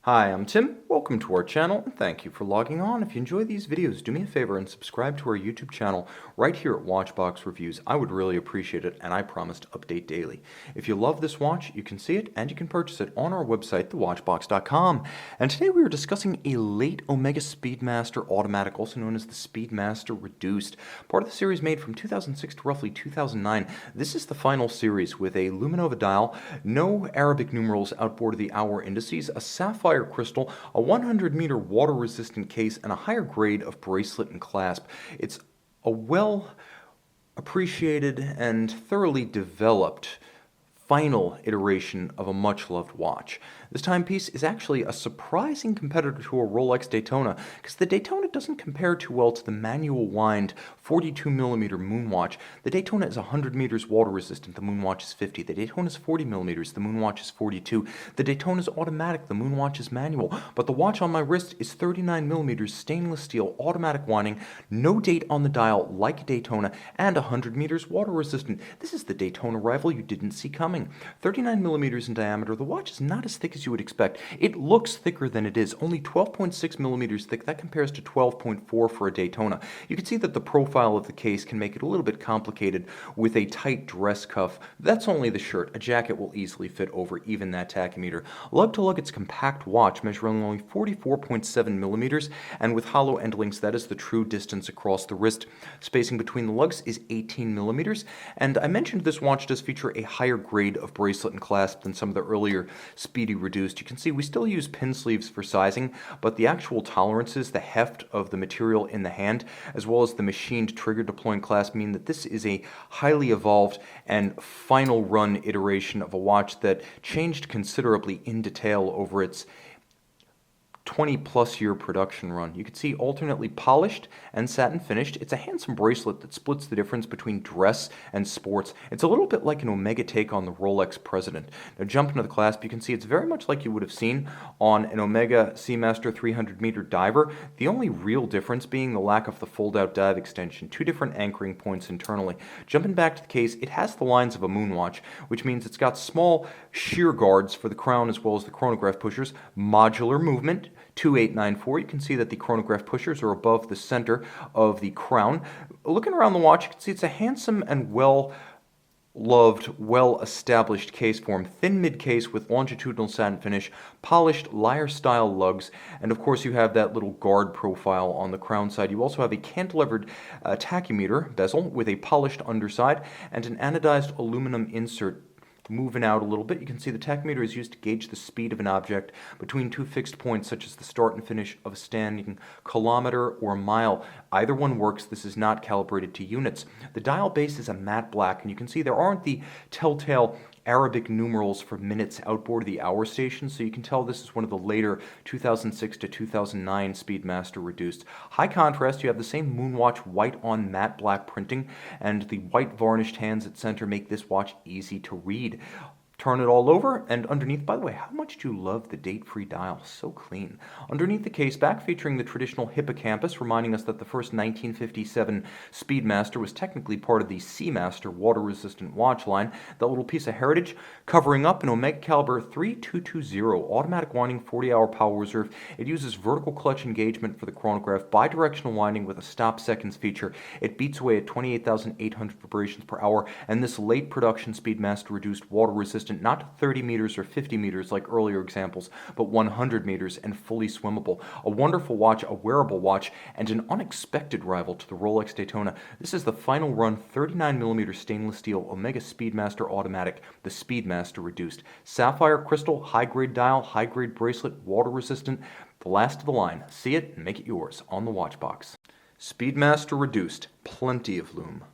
Hi, I'm Tim. Welcome to our channel, and thank you for logging on. If you enjoy these videos, do me a favor and subscribe to our YouTube channel right here at Watchbox Reviews. I would really appreciate it, and I promise to update daily. If you love this watch, you can see it and you can purchase it on our website, thewatchbox.com. And today we are discussing a late Omega Speedmaster automatic, also known as the Speedmaster Reduced, part of the series made from 2006 to roughly 2009. This is the final series with a Luminova dial, no Arabic numerals outboard of the hour indices, a Sapphire crystal, a 100-meter water-resistant case, and a higher grade of bracelet and clasp. It's a well appreciated and thoroughly developed final iteration of a much-loved watch. This timepiece is actually a surprising competitor to a Rolex Daytona, because the Daytona doesn't compare too well to the manual wind 42mm Moonwatch. The Daytona is 100 meters water resistant, the Moonwatch is 50. The Daytona is 40 millimeters, the Moonwatch is 42. The Daytona is automatic, the Moonwatch is manual. But the watch on my wrist is 39 millimeters stainless steel automatic winding, no date on the dial like a Daytona, and 100 meters water resistant. This is the Daytona rival you didn't see coming. 39 millimeters in diameter, the watch is not as thick as you would expect. It looks thicker than it is, only 12.6 millimeters thick. That compares to 12.4 for a Daytona. You can see that the profile of the case can make it a little bit complicated with a tight dress cuff. That's only the shirt. A jacket will easily fit over even that tachymeter. Lug-to-lug, it's a compact watch measuring only 44.7 millimeters, and with hollow end links, that is the true distance across the wrist. Spacing between the lugs is 18 millimeters, and I mentioned this watch does feature a higher grade of bracelet and clasp than some of the earlier Speedy Reduced. You can see we still use pin sleeves for sizing, but the actual tolerances, the heft of the material in the hand, as well as the machined trigger deploying clasp mean that this is a highly evolved and final run iteration of a watch that changed considerably in detail over its 20-plus year production run. You can see alternately polished and satin finished. It's a handsome bracelet that splits the difference between dress and sports. It's a little bit like an Omega take on the Rolex President. Now jump into the clasp, you can see it's very much like you would have seen on an Omega Seamaster 300-meter diver, the only real difference being the lack of the fold-out dive extension, two different anchoring points internally. Jumping back to the case, it has the lines of a Moonwatch, which means it's got small shear guards for the crown as well as the chronograph pushers, modular movement, 2894. You can see that the chronograph pushers are above the center of the crown. Looking around the watch, you can see it's a handsome and well-loved, well-established case form. Thin mid-case with longitudinal satin finish, polished lyre-style lugs, and of course you have that little guard profile on the crown side. You also have a cantilevered tachymeter bezel with a polished underside and an anodized aluminum insert. Moving out a little bit, you can see the tachymeter is used to gauge the speed of an object between two fixed points, such as the start and finish of a standing kilometer or mile. Either one works. This is not calibrated to units. The dial base is a matte black, and you can see there aren't the telltale Arabic numerals for minutes outboard of the hour station, so you can tell this is one of the later 2006 to 2009 Speedmaster Reduced. High contrast, you have the same Moonwatch white on matte black printing, and the white varnished hands at center make this watch easy to read. Turn it all over, and underneath, by the way, how much do you love the date-free dial? So clean. Underneath the case back, featuring the traditional hippocampus, reminding us that the first 1957 Speedmaster was technically part of the Seamaster water-resistant watch line. That little piece of heritage covering up an Omega caliber 3220 automatic winding 40-hour power reserve. It uses vertical clutch engagement for the chronograph, bidirectional winding with a stop seconds feature. It beats away at 28,800 vibrations per hour, and this late production Speedmaster Reduced water-resistant, not 30 meters or 50 meters like earlier examples, but 100 meters and fully swimmable. A wonderful watch, a wearable watch, and an unexpected rival to the Rolex Daytona. This is the final run 39mm stainless steel Omega Speedmaster automatic, the Speedmaster Reduced. Sapphire crystal, high-grade dial, high-grade bracelet, water-resistant, the last of the line. See it and make it yours on the Watchbox. Speedmaster Reduced, plenty of lume.